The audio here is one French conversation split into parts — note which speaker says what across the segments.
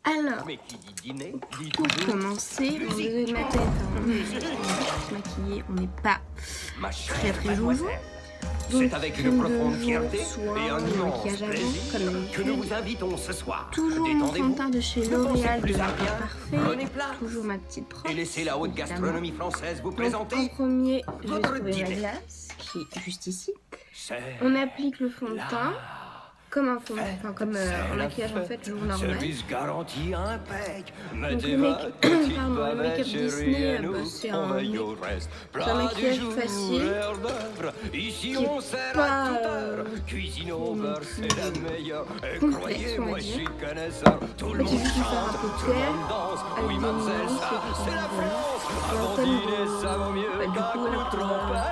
Speaker 1: Alors,
Speaker 2: Mais qui dit dîner, dit
Speaker 1: pour
Speaker 2: toujours
Speaker 1: commencer, bon, désolé de ma tête, hein. On est tous maquillés, on n'est pas
Speaker 2: ma chère
Speaker 1: très très joujou.
Speaker 2: mademoiselle.
Speaker 1: Donc,
Speaker 2: C'est avec
Speaker 1: crème
Speaker 2: une
Speaker 1: de
Speaker 2: profonde
Speaker 1: jour,
Speaker 2: fierté
Speaker 1: soin,
Speaker 2: et un
Speaker 1: le
Speaker 2: immense
Speaker 1: maquillage avant,
Speaker 2: plaisir
Speaker 1: comme
Speaker 2: que nous
Speaker 1: d'habitude.
Speaker 2: vous invitons ce soir.
Speaker 1: Toujours mon fond de
Speaker 2: Détendez-vous,
Speaker 1: teint de chez
Speaker 2: ne pensez
Speaker 1: L'Oréal de
Speaker 2: plus à
Speaker 1: la
Speaker 2: rien,
Speaker 1: Parfait.
Speaker 2: prenez place
Speaker 1: Toujours ma petite brosse.
Speaker 2: et laissez la haute
Speaker 1: évidemment.
Speaker 2: gastronomie française vous
Speaker 1: Donc,
Speaker 2: présenter.
Speaker 1: en premier, je vais
Speaker 2: votre
Speaker 1: trouver ma
Speaker 2: dîner.
Speaker 1: glace, qui est juste ici.
Speaker 2: C'est
Speaker 1: On applique le fond de teint, comme un fond de
Speaker 2: fête,
Speaker 1: teint, comme
Speaker 2: c'est
Speaker 1: un
Speaker 2: la
Speaker 1: maquillage en
Speaker 2: fête.
Speaker 1: fait, jour normal.
Speaker 2: Service garanti impec.
Speaker 1: Donc
Speaker 2: Mettez
Speaker 1: le
Speaker 2: votre
Speaker 1: make-
Speaker 2: petite
Speaker 1: pardon, le
Speaker 2: bavette,
Speaker 1: make-up
Speaker 2: chérie,
Speaker 1: Disney,
Speaker 2: et nous,
Speaker 1: c'est
Speaker 2: on
Speaker 1: un
Speaker 2: veille au reste.
Speaker 1: un
Speaker 2: Plat du
Speaker 1: maquillage
Speaker 2: jour,
Speaker 1: facile,
Speaker 2: heure d'œuvre. Ici,
Speaker 1: qui
Speaker 2: on
Speaker 1: est
Speaker 2: sert
Speaker 1: pas,
Speaker 2: à toute heure. Cuisine au beurre, c'est la meilleure. Et
Speaker 1: complexe,
Speaker 2: croyez-moi,
Speaker 1: on va
Speaker 2: je
Speaker 1: dire.
Speaker 2: suis connaisseur. Tout
Speaker 1: En
Speaker 2: le
Speaker 1: fait,
Speaker 2: monde
Speaker 1: il suffit de faire un
Speaker 2: chante,
Speaker 1: peu
Speaker 2: tout le
Speaker 1: clair,
Speaker 2: monde danse.
Speaker 1: avec
Speaker 2: Oui,
Speaker 1: des
Speaker 2: mademoiselle,
Speaker 1: nuances,
Speaker 2: ça,
Speaker 1: et
Speaker 2: c'est la France. Avant
Speaker 1: thème
Speaker 2: dîner,
Speaker 1: de-
Speaker 2: ça vaut mieux
Speaker 1: bah, du
Speaker 2: qu'un
Speaker 1: coup,
Speaker 2: coup
Speaker 1: là,
Speaker 2: de
Speaker 1: pour,
Speaker 2: trompette.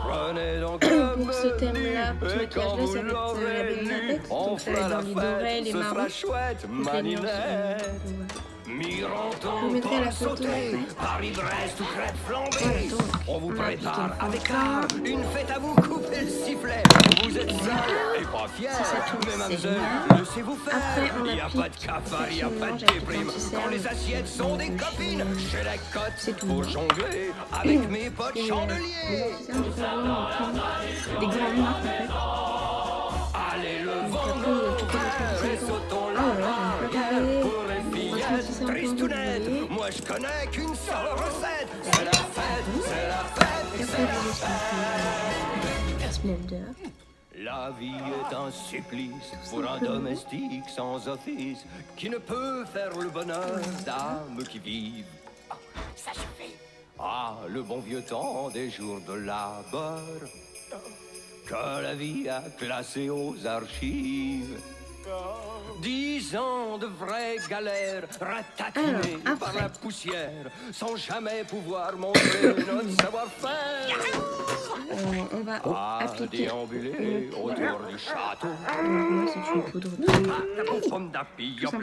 Speaker 2: Prenez donc le
Speaker 1: pour ce thème-là,
Speaker 2: menu,
Speaker 1: ce
Speaker 2: et quand
Speaker 1: maquillage-là,
Speaker 2: vous
Speaker 1: ça va être la
Speaker 2: l'aurez
Speaker 1: Belle
Speaker 2: lu,
Speaker 1: Napette.
Speaker 2: on
Speaker 1: Donc ça va
Speaker 2: fera
Speaker 1: être dans
Speaker 2: la
Speaker 1: les dorés,
Speaker 2: fête,
Speaker 1: les
Speaker 2: ce
Speaker 1: marrons.
Speaker 2: sera chouette,
Speaker 1: Donc la nuance,
Speaker 2: maninette.
Speaker 1: voilà.
Speaker 2: Miranton,
Speaker 1: Je vous mettrai la
Speaker 2: Paul
Speaker 1: photo
Speaker 2: sauté,
Speaker 1: après.
Speaker 2: Paris-Brest ou crêpes flambées.
Speaker 1: Voilà, donc,
Speaker 2: On vous
Speaker 1: on a
Speaker 2: prépare
Speaker 1: appliqué le
Speaker 2: avec
Speaker 1: fond de
Speaker 2: art
Speaker 1: teint.
Speaker 2: une fête à vous couper le sifflet. Vous êtes seul et pas fier,
Speaker 1: Si ça tourne,
Speaker 2: mais
Speaker 1: c'est
Speaker 2: mademoiselle,
Speaker 1: génial.
Speaker 2: laissez-vous faire.
Speaker 1: Après, on
Speaker 2: Il n'y a pas de
Speaker 1: applique
Speaker 2: cafard, il n'y a
Speaker 1: ce
Speaker 2: pas de
Speaker 1: mélange avec
Speaker 2: déprime.
Speaker 1: l'anti-cerne.
Speaker 2: Quand les assiettes sont des
Speaker 1: Donc,
Speaker 2: copines, j'ai la cote
Speaker 1: c'est tout.
Speaker 2: pour jongler avec mes potes
Speaker 1: Et,
Speaker 2: chandeliers.
Speaker 1: les anti-cernes, j'ai pas vraiment pris des grandes marques en fait.
Speaker 2: Allez, le
Speaker 1: Donc
Speaker 2: vent
Speaker 1: après, on va tout faire
Speaker 2: et
Speaker 1: les
Speaker 2: sautons
Speaker 1: Oh là là, j'ai pas parlé.
Speaker 2: pour les fillettes tristounettes. Moi je connais qu'une seule recette. C'est la fête, c'est la fête,
Speaker 1: Et
Speaker 2: c'est
Speaker 1: après,
Speaker 2: la
Speaker 1: je laisse passer la Splendor.
Speaker 2: La vie est un supplice pour un domestique sans office qui ne peut faire le bonheur d'âmes qui vivent. Ah, ça suffit. Ah, le bon vieux temps des jours de labeur que la vie a classé aux archives. 10 ans de vraies galères, ratatinés
Speaker 1: Alors,
Speaker 2: par
Speaker 1: après.
Speaker 2: la poussière, sans jamais pouvoir montrer notre savoir-faire.
Speaker 1: On va
Speaker 2: À
Speaker 1: appliquer
Speaker 2: déambuler autour du château.
Speaker 1: moi c'est une poudre de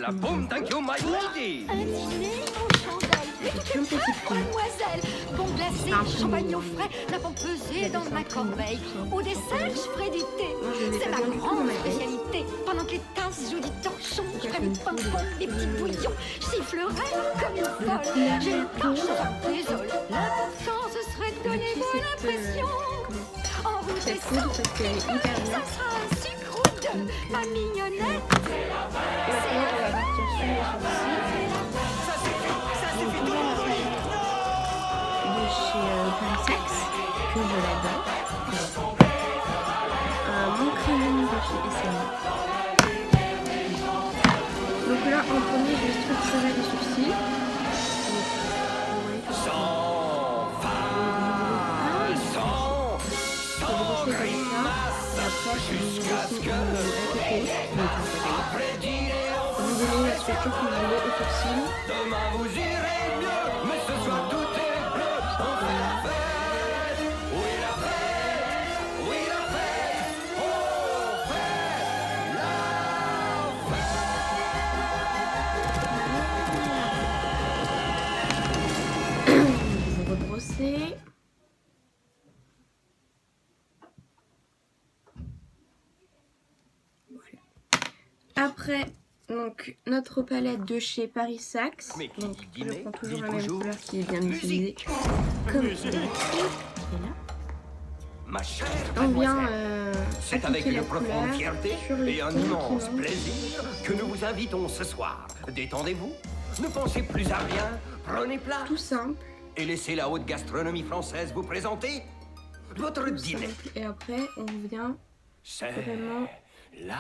Speaker 2: La boum, thank you, my lady.
Speaker 3: Un dîner aux chandelles,
Speaker 1: un petit peu.
Speaker 3: mademoiselle. Bon glacé, champagnon frais, n'avons pesé dans ma corbeille. Au dessert, je ferai du thé.
Speaker 1: Moi, je l'ai
Speaker 3: C'est
Speaker 1: pas
Speaker 3: ma
Speaker 1: bien du tout dans
Speaker 3: grande
Speaker 1: ma tête.
Speaker 3: spécialité. Pendant que les tasses jouent du torchon, je
Speaker 1: Ça
Speaker 3: ferai
Speaker 1: fait
Speaker 3: du
Speaker 1: une
Speaker 3: ping-pong, des petits bouillons. Je sifflerai comme une folle. J'ai le corps désolé. L'important, ce serait de donner
Speaker 1: J'ai
Speaker 3: bonne
Speaker 1: cette,
Speaker 3: impression. En route
Speaker 1: cette
Speaker 3: et
Speaker 1: poudre
Speaker 3: sans
Speaker 1: parce qu'elle est hyper
Speaker 3: ça
Speaker 1: bien.
Speaker 3: sera un sucre de ma mignonnette.
Speaker 1: Maintenant, on va partir sur les sourcils. De chez Paris Sax, que je l'adore. Mon crayon de chez SM. Donc là, en premier, je vais structurer les sourcils.
Speaker 2: Sans phare, sans grimace, jusqu'à ce que après dîner,
Speaker 1: Vous donnez la structure que vous voulez aux sourcils.
Speaker 2: demain vous irez mieux, mais ce soir tout est bleu. On fait la fête, oui la fête, oui la fête, on fait la
Speaker 1: Vous rebrossez. Voilà. Après, donc, notre palette de chez Paris Sax.
Speaker 2: Mais qui
Speaker 1: Donc,
Speaker 2: dit
Speaker 1: je
Speaker 2: dîner,
Speaker 1: prends toujours
Speaker 2: dit
Speaker 1: la même
Speaker 2: toujours
Speaker 1: couleur qui est bien
Speaker 2: musique.
Speaker 1: utilisée. Comme d'habitude. Et là,
Speaker 2: Ma chère
Speaker 1: on vient
Speaker 2: mademoiselle, c'est avec
Speaker 1: appliquer la
Speaker 2: une profonde
Speaker 1: couleur
Speaker 2: fierté
Speaker 1: sur les
Speaker 2: et un
Speaker 1: tons qui
Speaker 2: immense
Speaker 1: manquent.
Speaker 2: plaisir que nous vous invitons ce soir. Détendez-vous, ne pensez plus à rien, prenez place
Speaker 1: Tout simple.
Speaker 2: et laissez la haute gastronomie française vous présenter votre
Speaker 1: Tout
Speaker 2: dîner.
Speaker 1: simple. Et après, on vient
Speaker 2: C'est
Speaker 1: vraiment
Speaker 2: la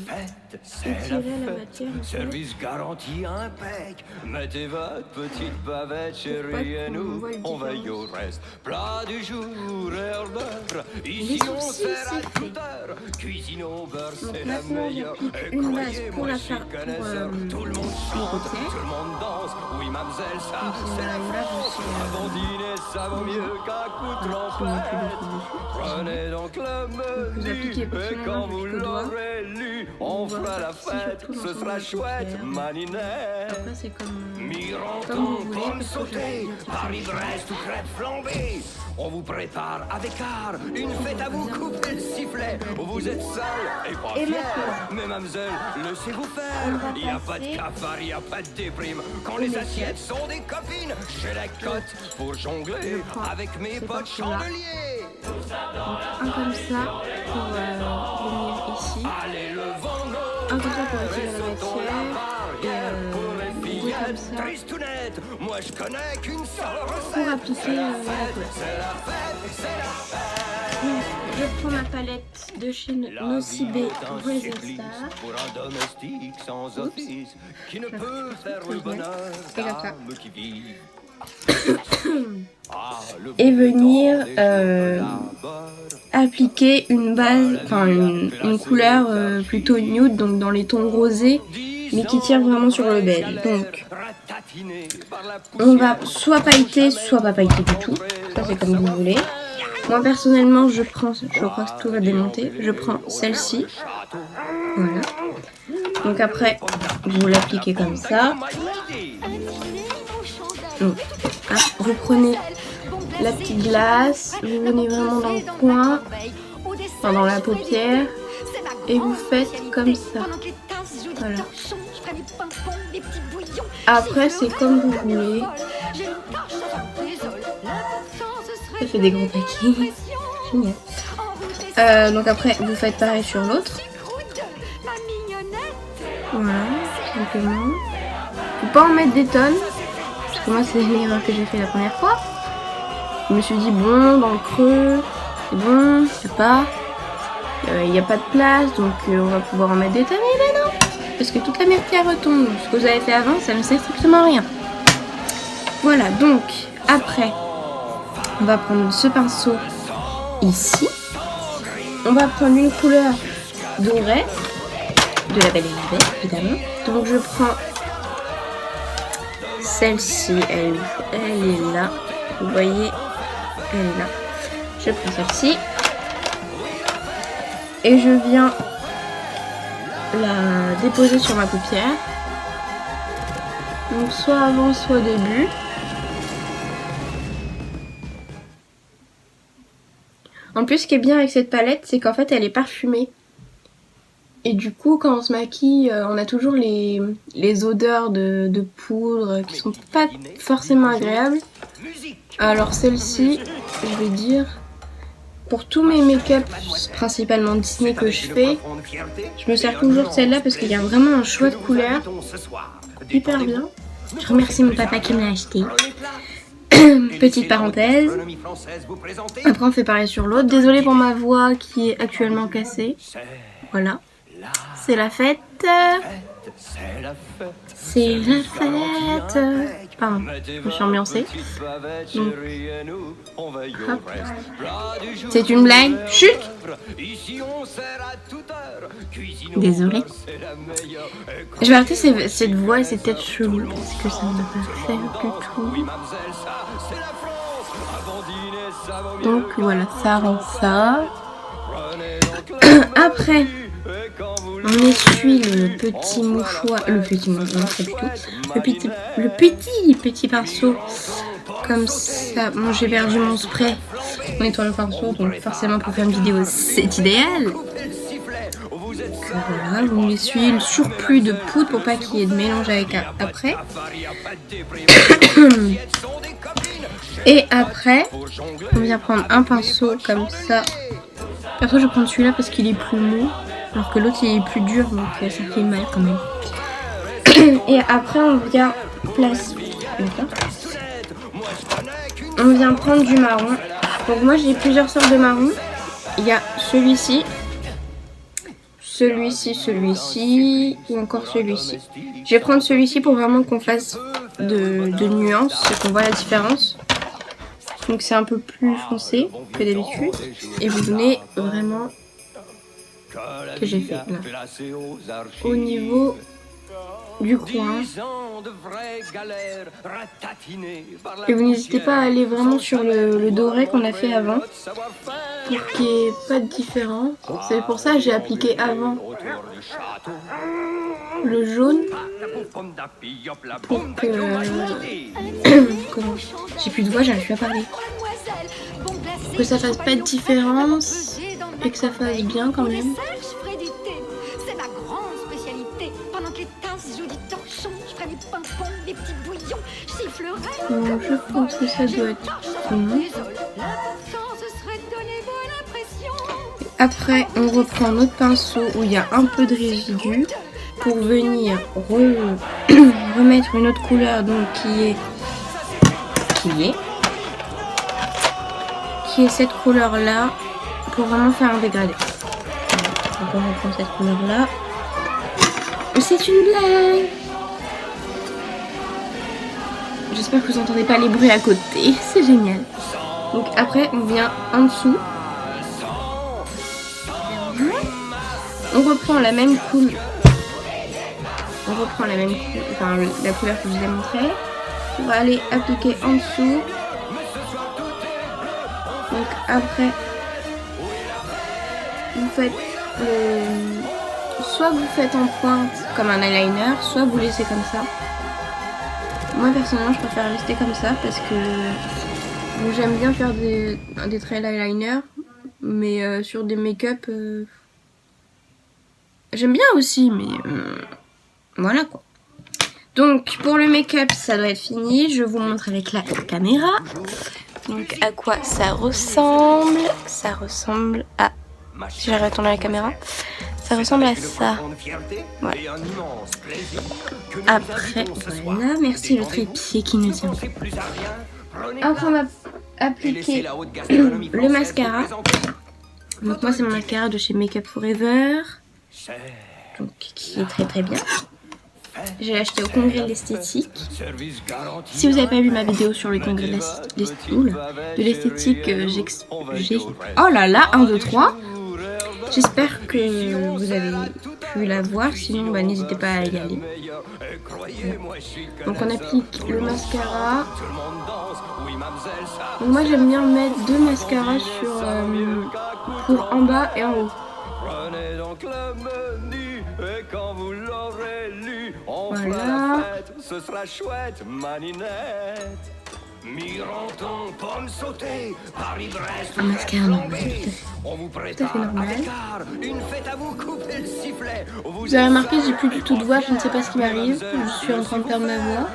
Speaker 2: fête, c'est la
Speaker 1: étirer la
Speaker 2: fête.
Speaker 1: matière. en fait.
Speaker 2: Service garanti impec. Mettez votre petite bavette,
Speaker 1: pas
Speaker 2: chérie, et
Speaker 1: qu'on
Speaker 2: nous,
Speaker 1: voit une
Speaker 2: on veille
Speaker 1: différence.
Speaker 2: au reste. Plat du jour, heure d'œuvre. Ici,
Speaker 1: Les
Speaker 2: on
Speaker 1: sourcils,
Speaker 2: sert à
Speaker 1: c'est fait.
Speaker 2: toute heure. Cuisine au beurre,
Speaker 1: Donc
Speaker 2: c'est la
Speaker 1: maintenant,
Speaker 2: meilleure.
Speaker 1: j'applique
Speaker 2: Et
Speaker 1: une base
Speaker 2: croyez,
Speaker 1: pour
Speaker 2: moi,
Speaker 1: la
Speaker 2: je suis
Speaker 1: faire- pour,
Speaker 2: connaisseur. Tout le monde chante,
Speaker 1: paupières.
Speaker 2: tout le monde danse. Oui, mademoiselle, ça,
Speaker 1: Donc,
Speaker 2: c'est la
Speaker 1: là, je
Speaker 2: France.
Speaker 1: suis,
Speaker 2: Avant dîner, ça vaut mieux qu'un coup de
Speaker 1: Voilà, je mets plus de
Speaker 2: trompette.
Speaker 1: fond dessus.
Speaker 2: Prenez donc le
Speaker 1: vous appliquez
Speaker 2: menu,
Speaker 1: le petit
Speaker 2: et quand
Speaker 1: mélange
Speaker 2: vous
Speaker 1: jusqu'au doigt.
Speaker 2: l'aurez Aurélie, on
Speaker 1: voit
Speaker 2: fera la
Speaker 1: partie
Speaker 2: fête,
Speaker 1: surtout dans
Speaker 2: ce
Speaker 1: son
Speaker 2: sera chouette,
Speaker 1: paupière.
Speaker 2: Maninette.
Speaker 1: Après c'est comme vous
Speaker 2: Mironton,
Speaker 1: voulez,
Speaker 2: pommes
Speaker 1: parce que
Speaker 2: sautées,
Speaker 1: j'avais
Speaker 2: Paris-Brest ou crêpes flambées. On vous prépare avec art une fête à vous couper le sifflet. Vous êtes seul et pas
Speaker 1: Et
Speaker 2: fier.
Speaker 1: maintenant,
Speaker 2: Mais mademoiselle, laissez-vous
Speaker 1: on
Speaker 2: faire.
Speaker 1: va
Speaker 2: Il n'y a pas de
Speaker 1: passer
Speaker 2: cafard, il n'y a pas de déprime. Quand
Speaker 1: au
Speaker 2: les
Speaker 1: make-up.
Speaker 2: assiettes sont des copines, j'ai la cote pour jongler
Speaker 1: Je prends
Speaker 2: avec mes
Speaker 1: ces
Speaker 2: potes
Speaker 1: pinceaux-là.
Speaker 2: chandeliers.
Speaker 1: un comme ça pour venir ici,
Speaker 2: Allez, levons-nous.
Speaker 1: un comme ça pour retirer la matière, et deux comme ça
Speaker 2: Tristounette, moi je connais qu'une seule recette.
Speaker 1: pour appliquer la couleur.
Speaker 2: C'est la fête, c'est la fête.
Speaker 1: Donc, je prends ma palette de chez Nocibé Brazil Star.
Speaker 2: Pour un domestique sans office qui ne peut faire le bonheur
Speaker 1: Et comme ça.
Speaker 2: d'âmes qui vivent. Ah, le
Speaker 1: Et
Speaker 2: bon
Speaker 1: venir
Speaker 2: temps des jours de labeur.
Speaker 1: appliquer une base, enfin une couleur plutôt nude, donc dans les tons rosés, mais qui tire vraiment sur le bel. Donc on va soit pailleter, soit pas pailleter du tout. Ça c'est comme vous voulez. Moi personnellement je crois que tout va démonter. Je prends celle-ci. Voilà. Donc après vous l'appliquez comme ça. Donc, hop, vous prenez la petite glace, vous venez vraiment dans le coin, enfin dans la paupière, et vous faites comme ça. Voilà. Après c'est comme vous voulez. Ça fait des gros paquets. Génial. Donc après vous faites pareil sur l'autre. Voilà, simplement. Faut pas en mettre des tonnes. Parce que moi c'est l'erreur que j'ai fait la première fois. Je me suis dit bon, dans le creux, c'est bon, je sais pas. Il n'y a pas de place, donc on va pouvoir en mettre des tonnes. Mais ben non, parce que toute la matière retombe. Ce que vous avez fait avant, ça ne sert strictement à rien. Voilà, donc après, on va prendre ce pinceau ici. On va prendre une couleur dorée, de la Belle et la Bête, évidemment. Donc je prends celle-ci, elle est là. Vous voyez, elle est là. Je prends celle-ci. Et je viens la déposer sur ma paupière. Donc soit avant, soit au début. En plus, ce qui est bien avec cette palette, c'est qu'en fait, elle est parfumée. Et du coup, quand on se maquille, on a toujours les odeurs de poudre qui sont pas forcément agréables. Alors celle-ci, je vais dire, pour tous mes make-up, principalement Disney que je fais, je me sers toujours de celle-là parce qu'il y a vraiment un choix de couleur hyper bien. Je remercie mon papa qui me l'a acheté. Petite parenthèse. Après on fait pareil sur l'autre. Désolée pour ma voix qui est actuellement cassée. Voilà. C'est la fête. C'est la fête. Pardon, je me suis ambiancée. Donc, hop. C'est une blague. Chut. Désolée. Je vais arrêter cette voix et cette tête chelou parce que ça ne va pas faire du tout. Donc voilà, ça rend ça. Après, on essuie le petit mouchoir, le petit pinceau comme ça. Bon, j'ai perdu mon spray en nettoyant le pinceau, donc forcément pour faire une vidéo c'est idéal. Voilà, vous l'essuyez le surplus de poudre pour pas qu'il y ait de mélange avec après. Et après, on vient prendre un pinceau comme ça. Perso, je vais prendre celui-là parce qu'il est plus mou, alors que l'autre il est plus dur, donc ça fait mal quand même. Et après, on vient placer. On vient prendre du marron. Donc moi j'ai plusieurs sortes de marron. Il y a celui-ci, celui-ci et encore celui-ci. Je vais prendre celui-ci pour vraiment qu'on fasse de nuances, qu'on voit la différence. Donc c'est un peu plus foncé que d'habitude. Et vous venez vraiment, que j'ai fait là, au niveau du coin.
Speaker 2: 10 ans de vraies galères, ratatinés par la
Speaker 1: Et vous n'hésitez pas à aller vraiment sur le doré qu'on a fait avant,
Speaker 2: notre savoir-faire.
Speaker 1: pour qu'il n'y ait pas de différence. C'est pour ça que j'ai appliqué avant
Speaker 2: Autour du château.
Speaker 1: le jaune
Speaker 2: La pauvre pomme d'api, hop, la
Speaker 1: pour
Speaker 2: bombe
Speaker 1: que...
Speaker 2: d'accueil.
Speaker 1: Comment j'ai plus de voix, j'arrive plus à parler.
Speaker 3: Mademoiselle, bon placé,
Speaker 1: Que ça fasse pas de différence
Speaker 3: pesé dans ma
Speaker 1: et que ça fasse
Speaker 3: corbeille.
Speaker 1: bien quand
Speaker 3: Au
Speaker 1: même.
Speaker 3: dessert, je ferai du thé. C'est ma grande spécialité. Pendant que les tasses jouent du torchon, je ferai des pimpons, des petits bouillons. Je sifflerai
Speaker 1: Bon,
Speaker 3: comme
Speaker 1: je
Speaker 3: une
Speaker 1: pense
Speaker 3: folle.
Speaker 1: que ça
Speaker 3: J'ai
Speaker 1: doit
Speaker 3: une
Speaker 1: être
Speaker 3: torche sur
Speaker 1: bon.
Speaker 3: les épaules. L'important, ce serait de donner bonne impression.
Speaker 1: Après, on reprend notre pinceau où il y a un peu de résidu pour venir remettre une autre couleur, donc qui est cette couleur là, pour vraiment faire un dégradé. Donc on reprend cette couleur là. C'est une blague. J'espère que vous entendez pas les bruits à côté, c'est génial. Donc après on vient en dessous. On reprend la même couleur. Enfin la couleur que je vous ai montrée. On va aller appliquer en dessous. Donc après, vous faites soit vous faites en pointe comme un eyeliner, soit vous laissez comme ça. Moi personnellement je préfère rester comme ça parce que bon, j'aime bien faire des traits eyeliner, mais sur des make-up j'aime bien aussi, mais voilà quoi. Donc pour le make-up ça doit être fini, je vous montre avec la caméra. Donc à quoi ça ressemble? Ça ressemble à... Si j'arrive à tourner la caméra, ça ressemble à ça. Voilà. Après, voilà, merci le trépied qui ne tient pas. Après on va appliquer le mascara. Donc moi c'est mon mascara de chez Make Up Forever. Donc qui est très très bien. J'ai acheté au congrès de l'esthétique. Si vous n'avez pas vu ma vidéo sur le congrès de l'esthétique, j'ai... Oh là là, 1, 2, 3. J'espère que vous avez pu la voir, sinon bah, n'hésitez pas à y aller. Voilà. Donc on applique le mascara. Donc moi j'aime bien mettre 2 mascaras pour en bas et en haut.
Speaker 2: Prenez donc le menu et quand vous l'aurez lu, on
Speaker 1: Voilà.
Speaker 2: fera la fête, ce sera chouette, Maninette. Miranton, pommes sautées, Paris-Brest,
Speaker 1: Un mascara normal,
Speaker 2: on vous
Speaker 1: tout à fait
Speaker 2: prépare
Speaker 1: normal.
Speaker 2: avec art une fête à vous couper le sifflet.
Speaker 1: Vous avez remarqué, j'ai plus du tout de voix, je ne sais pas ce qui m'arrive. Je suis en train de perdre ma voix.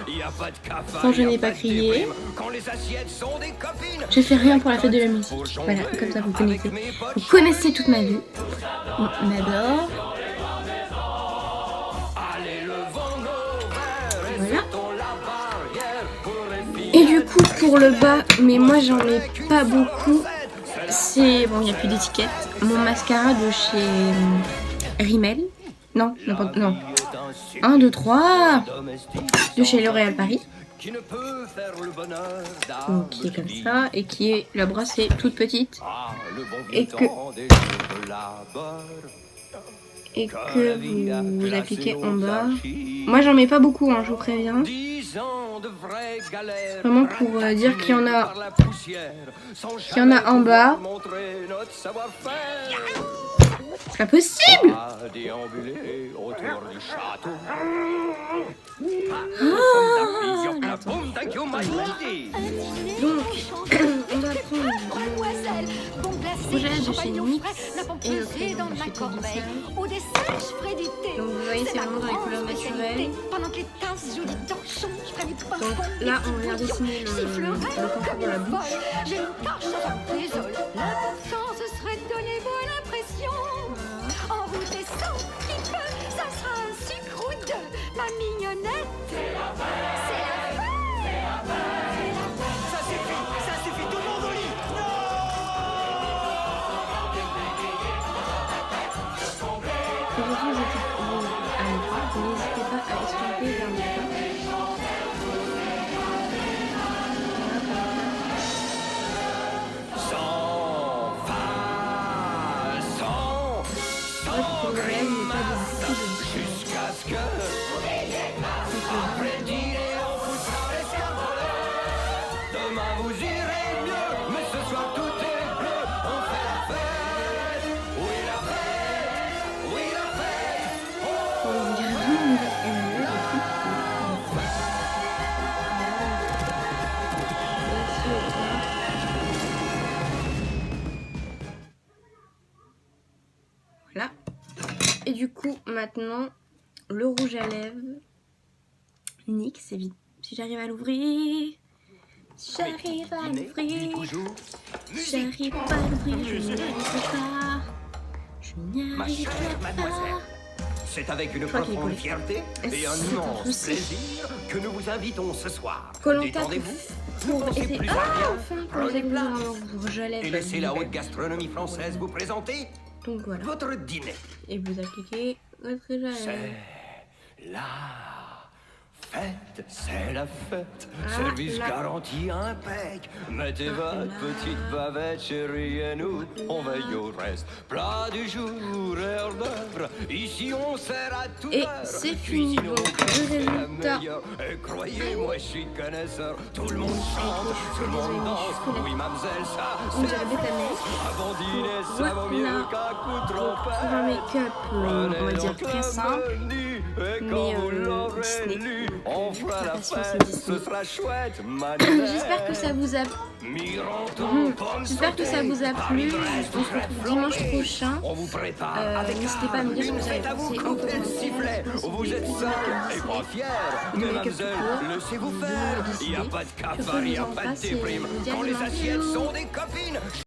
Speaker 1: Quand je n'ai pas crié. J'ai fait rien pour la fête de la musique. Voilà, comme ça vous connaissez. Vous connaissez toute ma vie. On m'adore. Voilà. Et du coup, pour le bas, mais moi j'en ai pas beaucoup. C'est... Bon, il n'y a plus d'étiquette. Mon mascara de chez Rimmel. Non, non. 1, 2, 3. De chez L'Oréal Paris. Donc, qui est comme ça. Et qui est... La brosse est toute petite. Et que vous appliquez en bas. Moi j'en mets pas beaucoup, hein, je vous préviens. Vraiment pour dire qu'il y en a en bas. C'est pas possible. Donc on va prendre
Speaker 3: Mademoiselle, bon placé,
Speaker 1: rouge à lèvres de chez
Speaker 3: champagnon
Speaker 1: NYX
Speaker 3: frais, la pomme
Speaker 1: et le
Speaker 3: pesée
Speaker 1: crayon
Speaker 3: dans
Speaker 1: de
Speaker 3: ma
Speaker 1: chez
Speaker 3: corbeille.
Speaker 1: Pudicel.
Speaker 3: Au dessert, je ferai du thé.
Speaker 1: Donc vous voyez, c'est
Speaker 3: ma
Speaker 1: vraiment dans les
Speaker 3: grande
Speaker 1: couleurs
Speaker 3: spécialité.
Speaker 1: naturelles.
Speaker 3: Pendant que les tasses jouent du torchon, je ferai des pimpons,
Speaker 1: Donc
Speaker 3: des
Speaker 1: là,
Speaker 3: petits
Speaker 1: on vient
Speaker 3: bouillons.
Speaker 1: dessiner le
Speaker 3: Sifflerai
Speaker 1: contour
Speaker 3: comme
Speaker 1: de la
Speaker 3: une
Speaker 1: bouche.
Speaker 3: folle. J'ai une torche sur un désol. L'important, ce serait de donner bonne impression. En route et sans petit peu, ça sera un sucre ou deux. Ma mignonnette, c'est la fête.
Speaker 2: Ça suffit, tout le monde au lit.
Speaker 1: Aujourd'hui, n'hésitez pas à estomper vers le bas. Pour le réel, il n'y a pas de beaucoup de... maintenant le rouge à lèvres. NYX, c'est vite. Si j'arrive à l'ouvrir. Si j'arrive à l'ouvrir.
Speaker 2: toujours.
Speaker 1: J'arrive pas à l'ouvrir, je n'y arriverai pas. Je n'y
Speaker 2: Ma chère
Speaker 1: arriverai
Speaker 2: mademoiselle,
Speaker 1: pas.
Speaker 2: c'est avec une
Speaker 1: crois qu'il est
Speaker 2: profonde
Speaker 1: pour les-
Speaker 2: fierté et un
Speaker 1: C'est
Speaker 2: immense
Speaker 1: un souci.
Speaker 2: plaisir que nous vous invitons ce soir.
Speaker 1: Koh-Lanta
Speaker 2: Détendez-vous, ne
Speaker 1: pour
Speaker 2: pensez
Speaker 1: essayer.
Speaker 2: plus à
Speaker 1: Ah,
Speaker 2: rien,
Speaker 1: enfin, pour
Speaker 2: prenez
Speaker 1: les
Speaker 2: place
Speaker 1: rouge à lèvres.
Speaker 2: et laissez la haute gastronomie française vous présenter
Speaker 1: Donc voilà.
Speaker 2: votre dîner.
Speaker 1: Et vous appliquez votre rouge à lèvres.
Speaker 2: C'est la fête, c'est la fête.
Speaker 1: Ah,
Speaker 2: Service
Speaker 1: la-
Speaker 2: garanti impec. Mettez votre
Speaker 1: la-
Speaker 2: petite bavette, chérie, et nous, on veille au reste. Plat du jour, heure d'œuvre. Ici, on sert à toute
Speaker 1: Et
Speaker 2: heure.
Speaker 1: c'est fini,
Speaker 2: Cuisine au
Speaker 1: donc,
Speaker 2: cœur,
Speaker 1: le
Speaker 2: c'est la
Speaker 1: résultat.
Speaker 2: meilleure. Et croyez-moi, je suis connaisseur. Tout le monde chante, tout le monde danse. Oui, mademoiselle, ça,
Speaker 1: Donc
Speaker 2: c'est
Speaker 1: j'avais bétamé.
Speaker 2: avant dîner, ça vaut mieux
Speaker 1: Voilà.
Speaker 2: qu'un coup de
Speaker 1: Donc pour un
Speaker 2: trompette.
Speaker 1: make-up, on va dire très simple. Mais Disney.
Speaker 2: On fera la
Speaker 1: Passion,
Speaker 2: fête,
Speaker 1: c'est Disney.
Speaker 2: ce sera chouette,
Speaker 1: J'espère que ça vous a J'espère que ça vous a plu. On se retrouve dimanche prochain.
Speaker 2: On vous prépare avec
Speaker 1: N'hésitez pas à me dire ce que
Speaker 2: une
Speaker 1: vous avez
Speaker 2: fête à vous
Speaker 1: pensé en
Speaker 2: couper le
Speaker 1: commentaire.
Speaker 2: sifflet. Vous êtes seul et pas fier, mais
Speaker 1: make-up
Speaker 2: mademoiselle,
Speaker 1: tout court.
Speaker 2: laissez-vous
Speaker 1: Vous
Speaker 2: faire.
Speaker 1: décidez.
Speaker 2: Il n'y a pas de
Speaker 1: Je
Speaker 2: cafard, il n'y a
Speaker 1: vous
Speaker 2: pas de
Speaker 1: embrasse et
Speaker 2: déprime.
Speaker 1: je vous dis à
Speaker 2: Quand les
Speaker 1: dimanche.
Speaker 2: assiettes sont des copines.